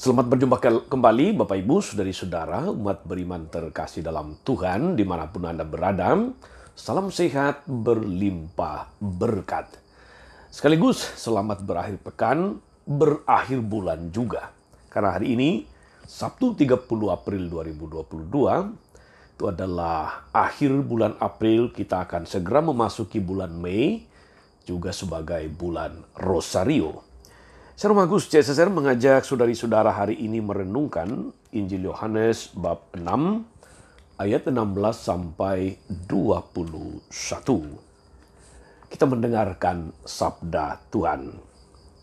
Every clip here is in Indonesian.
Selamat berjumpa kembali Bapak Ibu, Saudari-saudara, umat beriman terkasih dalam Tuhan dimanapun Anda berada. Salam sehat berlimpah berkat. Sekaligus selamat berakhir pekan, berakhir bulan juga. Karena hari ini, Sabtu 30 April 2022, itu adalah akhir bulan April, kita akan segera memasuki bulan Mei, juga sebagai bulan Rosario. Saya Romagus CSSR mengajak saudari-saudara hari ini merenungkan Injil Yohanes bab 6 ayat 16 sampai 21. Kita mendengarkan sabda Tuhan.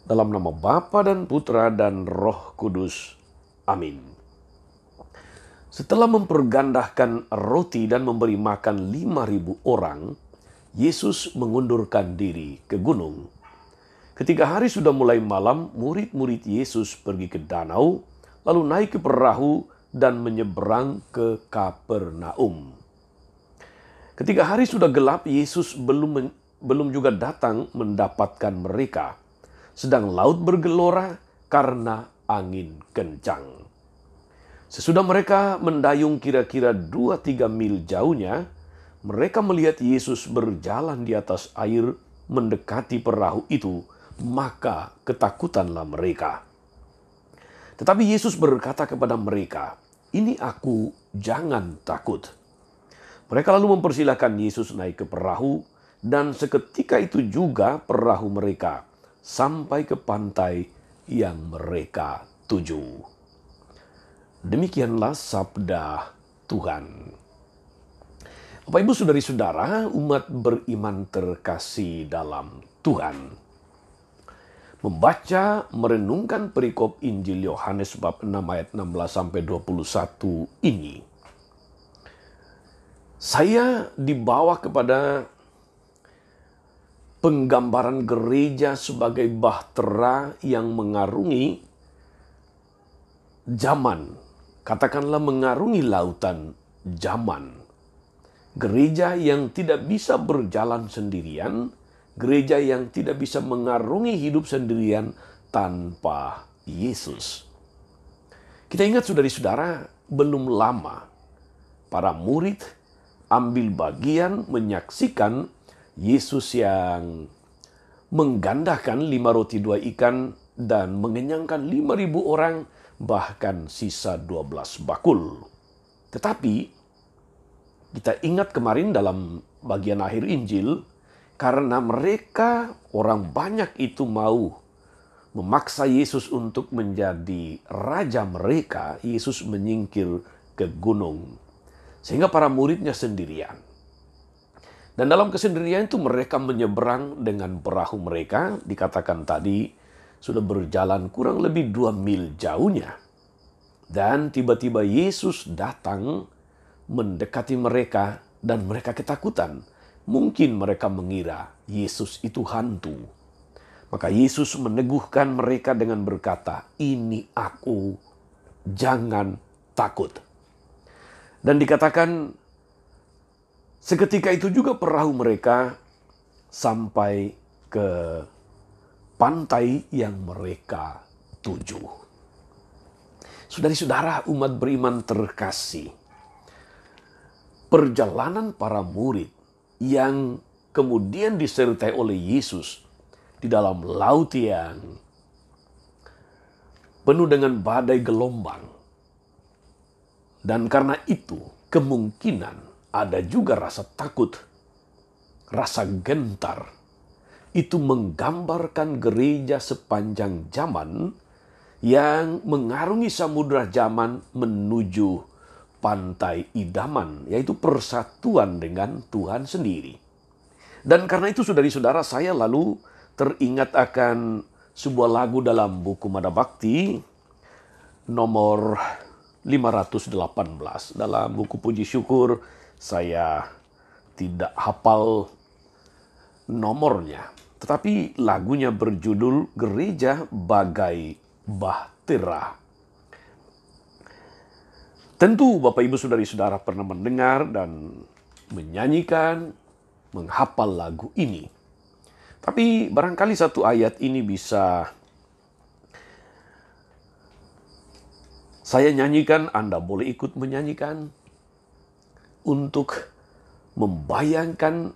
Dalam nama Bapa dan Putra dan Roh Kudus. Amin. Setelah mempergandahkan roti dan memberi makan 5.000 orang, Yesus mengundurkan diri ke gunung. Ketika hari sudah mulai malam, murid-murid Yesus pergi ke danau, lalu naik ke perahu dan menyeberang ke Kapernaum. Ketika hari sudah gelap, Yesus belum juga datang mendapatkan mereka, sedang laut bergelora karena angin kencang. Sesudah mereka mendayung kira-kira 2-3 mil jauhnya, mereka melihat Yesus berjalan di atas air mendekati perahu itu, maka ketakutanlah mereka. Tetapi Yesus berkata kepada mereka, "Ini aku, jangan takut." Mereka lalu mempersilahkan Yesus naik ke perahu, dan seketika itu juga perahu mereka sampai ke pantai yang mereka tuju. Demikianlah sabda Tuhan. Bapak Ibu Saudari-saudara, umat beriman terkasih dalam Tuhan. Membaca, merenungkan perikop Injil Yohanes bab 6 ayat 16 sampai 21 ini, saya dibawa kepada penggambaran gereja sebagai bahtera yang mengarungi zaman, katakanlah mengarungi lautan zaman. Gereja yang tidak bisa berjalan sendirian, gereja yang tidak bisa mengarungi hidup sendirian tanpa Yesus. Kita ingat saudari-saudara, belum lama para murid ambil bagian menyaksikan Yesus yang menggandakan 5 roti 2 ikan dan mengenyangkan 5.000 orang, bahkan sisa 12 bakul. Tetapi kita ingat kemarin dalam bagian akhir Injil, karena mereka, orang banyak itu mau memaksa Yesus untuk menjadi raja mereka, Yesus menyingkir ke gunung. Sehingga para muridnya sendirian. Dan dalam kesendirian itu mereka menyeberang dengan perahu mereka, dikatakan tadi sudah berjalan kurang lebih 2 mil jauhnya. Dan tiba-tiba Yesus datang mendekati mereka dan mereka ketakutan. Mungkin mereka mengira Yesus itu hantu. Maka Yesus meneguhkan mereka dengan berkata, "Ini aku, jangan takut." Dan dikatakan seketika itu juga perahu mereka sampai ke pantai yang mereka tuju. Saudari-saudara, umat beriman terkasih, perjalanan para murid yang kemudian disertai oleh Yesus di dalam laut yang penuh dengan badai gelombang. Dan karena itu kemungkinan ada juga rasa takut, rasa gentar. Itu menggambarkan gereja sepanjang zaman yang mengarungi samudra zaman menuju pantai idaman, yaitu persatuan dengan Tuhan sendiri. Dan karena itu saudari-saudara, saya lalu teringat akan sebuah lagu dalam buku Mada Bhakti nomor 518. Dalam buku Puji Syukur saya tidak hafal nomornya, tetapi lagunya berjudul Gereja Bagai Bahtera. Tentu Bapak Ibu Saudari-saudara pernah mendengar dan menyanyikan, menghafal lagu ini. Tapi barangkali satu ayat ini bisa Saya nyanyikan, Anda boleh ikut menyanyikan untuk membayangkan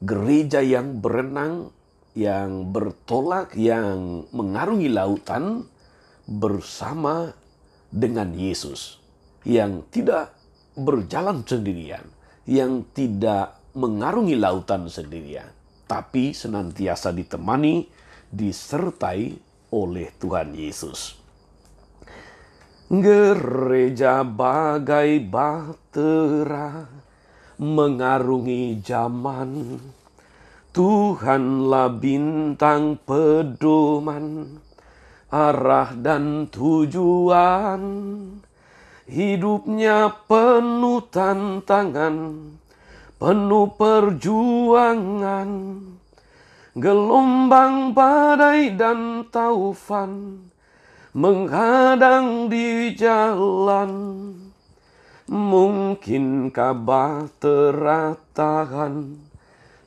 gereja yang berenang, yang bertolak, yang mengarungi lautan bersama dengan Yesus, yang tidak berjalan sendirian, yang tidak mengarungi lautan sendirian, tapi senantiasa ditemani, disertai oleh Tuhan Yesus. Gereja bagai bahtera mengarungi zaman, Tuhanlah bintang pedoman, arah dan tujuan. Hidupnya penuh tantangan, penuh perjuangan, gelombang badai dan taufan menghadang di jalan. Mungkinkah bahtera tahan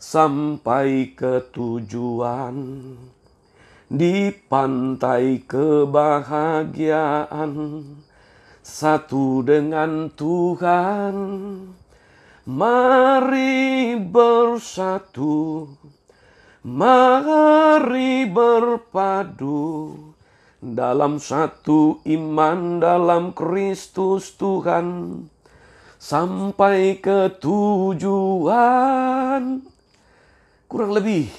sampai ke tujuan? Di pantai kebahagiaan, satu dengan Tuhan. Mari bersatu, mari berpadu dalam satu iman dalam Kristus Tuhan, sampai ke tujuan. Kurang lebih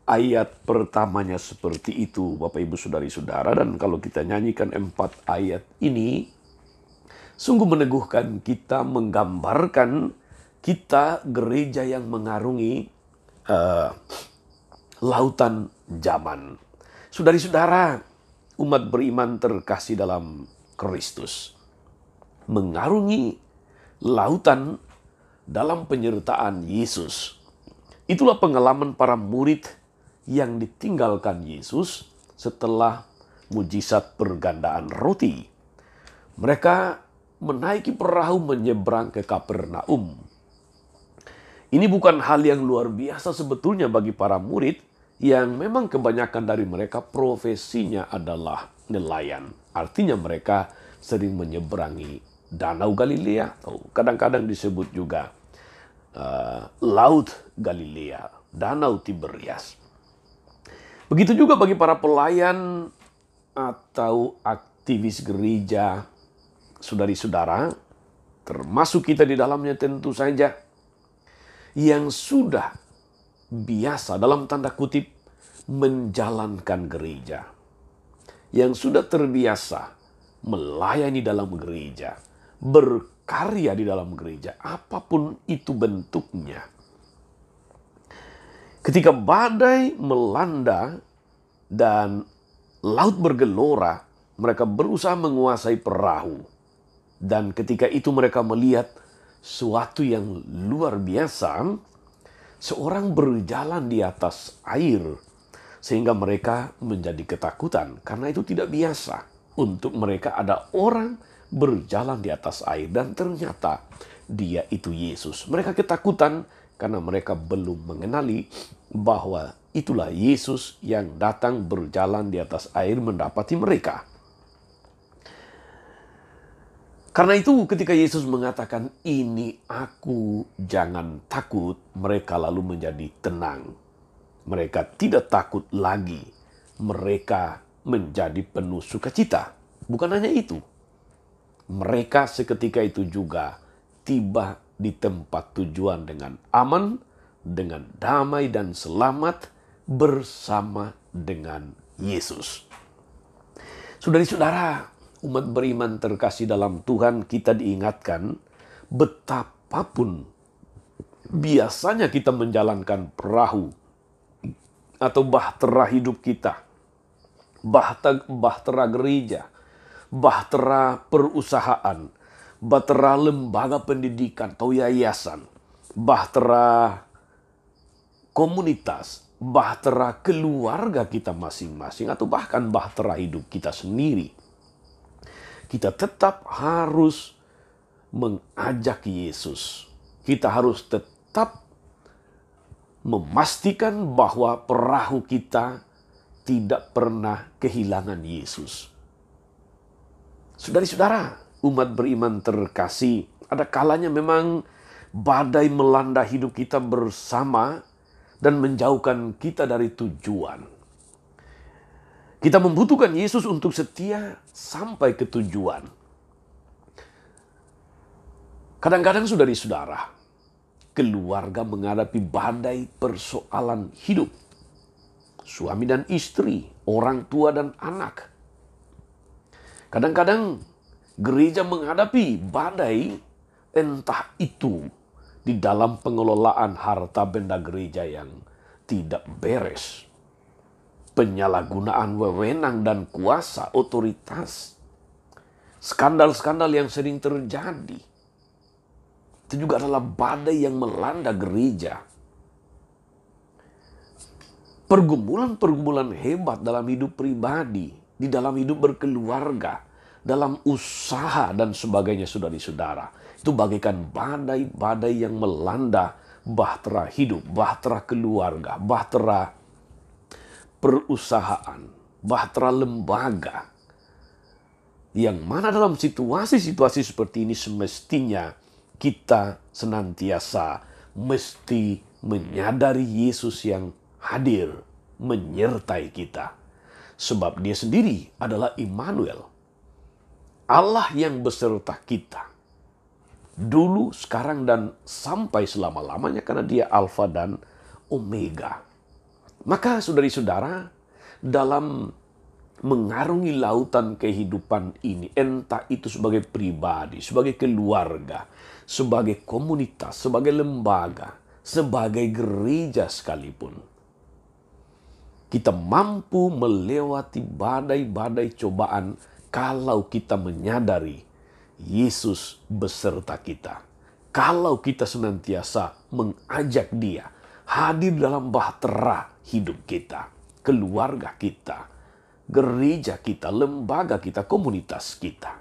ayat pertamanya seperti itu, Bapak Ibu Saudari-saudara. Dan kalau kita nyanyikan 4 ayat ini, sungguh meneguhkan kita, menggambarkan kita gereja yang mengarungi lautan zaman. Saudari-saudara, umat beriman terkasih dalam Kristus, mengarungi lautan dalam penyertaan Yesus. Itulah pengalaman para murid yang ditinggalkan Yesus setelah mujizat pergandaan roti. Mereka menaiki perahu menyeberang ke Kapernaum. Ini bukan hal yang luar biasa sebetulnya bagi para murid, yang memang kebanyakan dari mereka profesinya adalah nelayan. Artinya mereka sering menyeberangi Danau Galilea, atau kadang-kadang disebut juga Laut Galilea, Danau Tiberias. Begitu juga bagi para pelayan atau aktivis gereja, saudari-saudara, termasuk kita di dalamnya tentu saja, yang sudah biasa dalam tanda kutip menjalankan gereja, yang sudah terbiasa melayani dalam gereja, berkarya di dalam gereja, apapun itu bentuknya. Ketika badai melanda dan laut bergelora, mereka berusaha menguasai perahu. Dan ketika itu mereka melihat suatu yang luar biasa, seorang berjalan di atas air, sehingga mereka menjadi ketakutan. Karena itu tidak biasa untuk mereka ada orang berjalan di atas air, dan ternyata dia itu Yesus. Mereka ketakutan karena mereka belum mengenali bahwa itulah Yesus yang datang berjalan di atas air mendapati mereka. Karena itu ketika Yesus mengatakan, "Ini aku, jangan takut," mereka lalu menjadi tenang. Mereka tidak takut lagi. Mereka menjadi penuh sukacita. Bukan hanya itu. Mereka seketika itu juga tiba di tempat tujuan dengan aman, dengan damai dan selamat bersama dengan Yesus. Saudari-saudara, umat beriman terkasih dalam Tuhan, kita diingatkan betapapun biasanya kita menjalankan perahu atau bahtera hidup kita, bahtera gereja, bahtera perusahaan, bahtera lembaga pendidikan atau yayasan, bahtera komunitas, bahtera keluarga kita masing-masing, atau bahkan bahtera hidup kita sendiri. Kita tetap harus mengajak Yesus. Kita harus tetap memastikan bahwa perahu kita tidak pernah kehilangan Yesus. Saudara-saudara, umat beriman terkasih, ada kalanya memang badai melanda hidup kita bersama dan menjauhkan kita dari tujuan. Kita membutuhkan Yesus untuk setia sampai ke tujuan. Kadang-kadang saudara-saudara, keluarga menghadapi badai persoalan hidup. Suami dan istri, orang tua dan anak. Kadang-kadang gereja menghadapi badai, entah itu di dalam pengelolaan harta benda gereja yang tidak beres. Penyalahgunaan wewenang dan kuasa otoritas. Skandal-skandal yang sering terjadi. Itu juga adalah badai yang melanda gereja. Pergumulan-pergumulan hebat dalam hidup pribadi, di dalam hidup berkeluarga, dalam usaha dan sebagainya saudara-saudara. Itu bagaikan badai-badai yang melanda bahtera hidup, bahtera keluarga, bahtera perusahaan, bahtera lembaga. Yang mana dalam situasi-situasi seperti ini semestinya kita senantiasa mesti menyadari Yesus yang hadir menyertai kita. Sebab dia sendiri adalah Immanuel, Allah yang beserta kita. Dulu, sekarang, dan sampai selama-lamanya karena dia Alfa dan Omega. Maka saudari-saudara, dalam mengarungi lautan kehidupan ini, entah itu sebagai pribadi, sebagai keluarga, sebagai komunitas, sebagai lembaga, sebagai gereja sekalipun, kita mampu melewati badai-badai cobaan kalau kita menyadari Yesus beserta kita. Kalau kita senantiasa mengajak dia hadir dalam bahtera hidup kita, keluarga kita, gereja kita, lembaga kita, komunitas kita.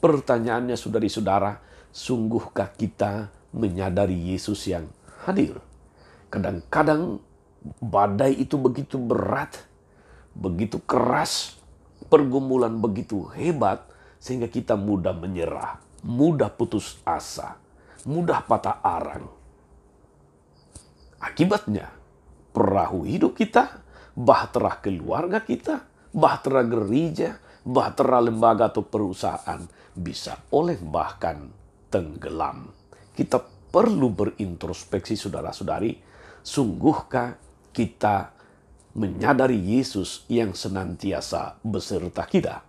Pertanyaannya saudari-saudara, sungguhkah kita menyadari Yesus yang hadir? Kadang-kadang badai itu begitu berat, begitu keras, pergumulan begitu hebat, sehingga kita mudah menyerah, mudah putus asa, mudah patah arang. Akibatnya, perahu hidup kita, bahtera keluarga kita, bahtera gereja, bahtera lembaga atau perusahaan bisa oleh bahkan tenggelam. Kita perlu berintrospeksi saudara-saudari, sungguhkah kita menyadari Yesus yang senantiasa beserta kita?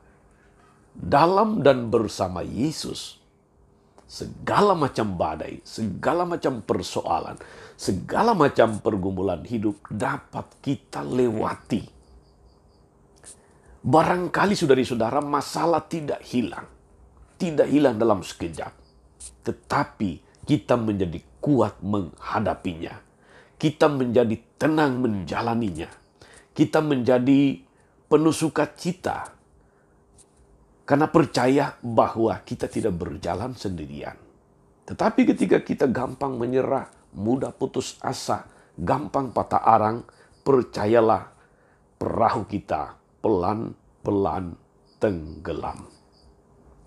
Dalam dan bersama Yesus, segala macam badai, segala macam persoalan, segala macam pergumulan hidup dapat kita lewati. Barangkali saudari-saudara, masalah tidak hilang dalam sekejap. Tetapi kita menjadi kuat menghadapinya. Kita menjadi tenang menjalaninya. Kita menjadi penuh sukacita karena percaya bahwa kita tidak berjalan sendirian. Tetapi ketika kita gampang menyerah, mudah putus asa, gampang patah arang, percayalah perahu kita pelan-pelan tenggelam.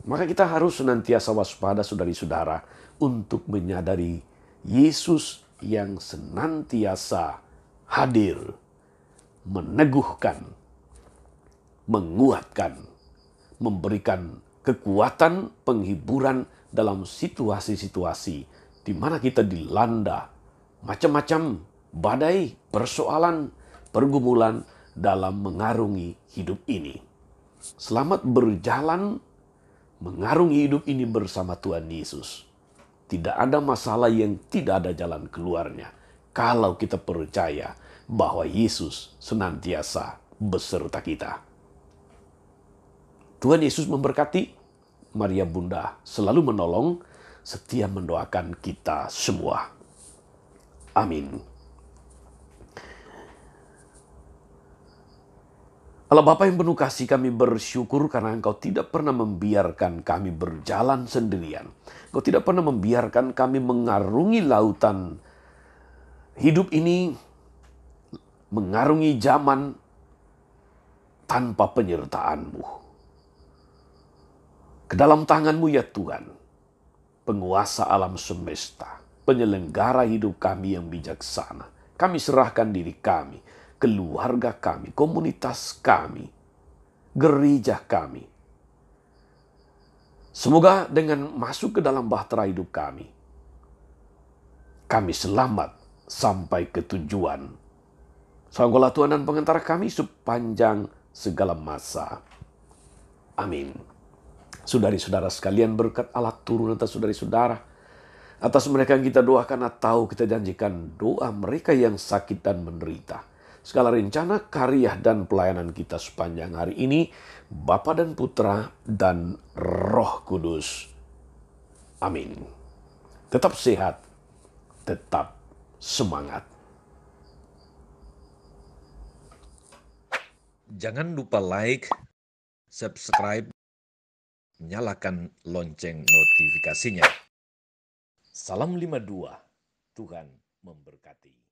Maka kita harus senantiasa waspada saudari-saudara untuk menyadari Yesus yang senantiasa hadir, meneguhkan, menguatkan, memberikan kekuatan, penghiburan dalam situasi-situasi di mana kita dilanda macam-macam badai, persoalan, pergumulan dalam mengarungi hidup ini. Selamat berjalan mengarungi hidup ini bersama Tuhan Yesus. Tidak ada masalah yang tidak ada jalan keluarnya kalau kita percaya bahwa Yesus senantiasa beserta kita. Tuhan Yesus memberkati. Maria Bunda selalu menolong, setia mendoakan kita semua. Amin. Allah Bapa yang penuh kasih, kami bersyukur karena Engkau tidak pernah membiarkan kami berjalan sendirian. Engkau tidak pernah membiarkan kami mengarungi lautan hidup ini, mengarungi zaman tanpa penyertaan-Mu. Ke dalam tangan-Mu ya Tuhan, penguasa alam semesta, penyelenggara hidup kami yang bijaksana. Kami serahkan diri kami, keluarga kami, komunitas kami, gereja kami. Semoga dengan masuk ke dalam bahtera hidup kami selamat sampai ke tujuan. Sanggulah Tuhan dan pengantara kami sepanjang segala masa. Amin. Saudari-saudara sekalian, berkat Allah turun atas saudari-saudara, atas mereka yang kita doakan atau kita janjikan doa mereka yang sakit dan menderita. Segala rencana, karya, dan pelayanan kita sepanjang hari ini, Bapa dan Putra dan Roh Kudus. Amin. Tetap sehat, tetap semangat. Jangan lupa like, subscribe, nyalakan lonceng notifikasinya. Salam 52, Tuhan memberkati.